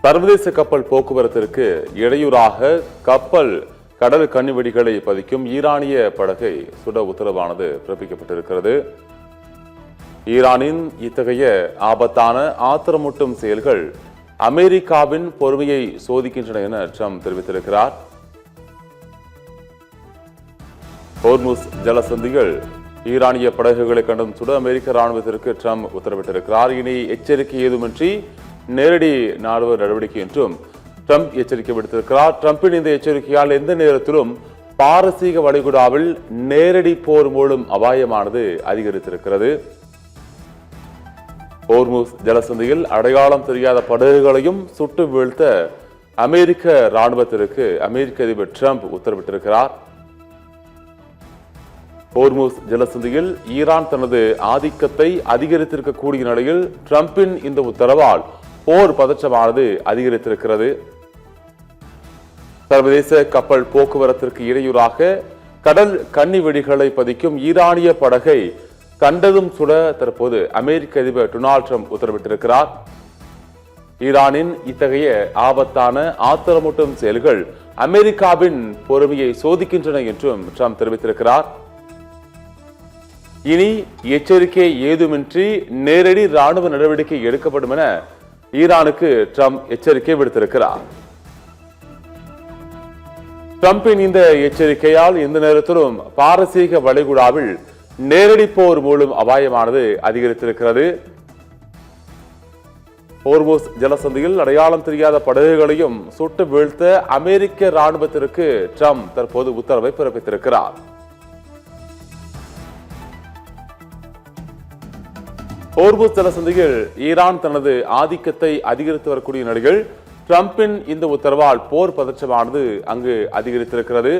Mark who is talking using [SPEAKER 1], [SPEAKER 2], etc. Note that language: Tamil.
[SPEAKER 1] சர்வதேச கப்பல் போக்குவரத்திற்கு இடையூறாக கப்பல் கடல் கண்ணிவெடிகளை பதிக்கும் ஈரானிய படகை சுட உத்தரவானது பிறப்பிக்கப்பட்டிருக்கிறது. ஈரானின் இத்தகைய ஆபத்தான ஆத்திரமூட்டும் செயல்கள் அமெரிக்காவின் பொறுமையை சோதிக்கின்றன என ட்ரம்ப் தெரிவித்திருக்கிறார். ஹோர்முஸ் ஜலசந்திகள் ஈரானிய படகுகளை கண்டும் சுட அமெரிக்க ராணுவத்திற்கு ட்ரம்ப் உத்தரவிட்டிருக்கிறார். இனி எச்சரிக்கை ஏதுமின்றி நேரடி ராணுவ நடவடிக்கை என்றும் ட்ரம்ப் எச்சரிக்கை விடுத்திருக்கிறார். ட்ரம்பின் இந்த எச்சரிக்கையால் எந்த நேரத்திலும் பாரசீக வளைகுடாவில் நேரடி போர் மூலம் அபாயமானது அதிகரித்திருக்கிறது. ஹோர்முஸ் ஜலசந்தியில் அடையாளம் தெரியாத படகுகளையும் சுட்டு வீழ்த்த அமெரிக்க ராணுவத்திற்கு அமெரிக்க அதிபர் ட்ரம்ப் உத்தரவிட்டிருக்கிறார். ஹோர்முஸ் ஜலசந்தியில் ஈரான் தனது ஆதிக்கத்தை அதிகரித்திருக்கக்கூடிய நிலையில் ட்ரம்பின் இந்த உத்தரவால் போர் பதற்றமானது அதிகரித்திருக்கிறது. சர்வதேச கப்பல் போக்குவரத்திற்கு இடையூறாக கடல் கன்னி வெடிகளை பதிக்கும் ஈரானிய படகை கண்டதும் சுட தற்போது அமெரிக்க அதிபர் டொனால்ட் ட்ரம்ப் உத்தரவிட்டிருக்கிறார். ஈரானின் இத்தகைய ஆபத்தான ஆத்திரமூட்டும் செயல்கள் அமெரிக்காவின் பொறுமையை சோதிக்கின்றன என்றும் ட்ரம்ப் தெரிவித்திருக்கிறார். இனி எச்சரிக்கை ஏதுமின்றி நேரடி ராணுவ நடவடிக்கை எடுக்கப்படும் என ஈரானுக்கு ட்ரம்ப் எச்சரிக்கை விடுத்திருக்கிறார். ட்ரம்பின் இந்த எச்சரிக்கையால் எந்த நேரத்திலும் பாரசீக வளைகுடாவில் நேரடி போர் மூலம் அபாயமானது அதிகரித்திருக்கிறது. ஹோர்முஸ் ஜலசந்தியில் அடையாளம் தெரியாத படகுகளையும் சுட்டு வீழ்த்த அமெரிக்க ராணுவத்திற்கு ட்ரம்ப் தற்போது உத்தரவை பிறப்பித்திருக்கிறார். ஹோர்முஸ் ஜலசந்தியில் ஈரான் தனது ஆதிக்கத்தை அதிகரித்து வரக்கூடிய நிலையில் ட்ரம்பின் இந்த உத்தரவால் போர் பதற்றமானது அங்கு அதிகரித்திருக்கிறது.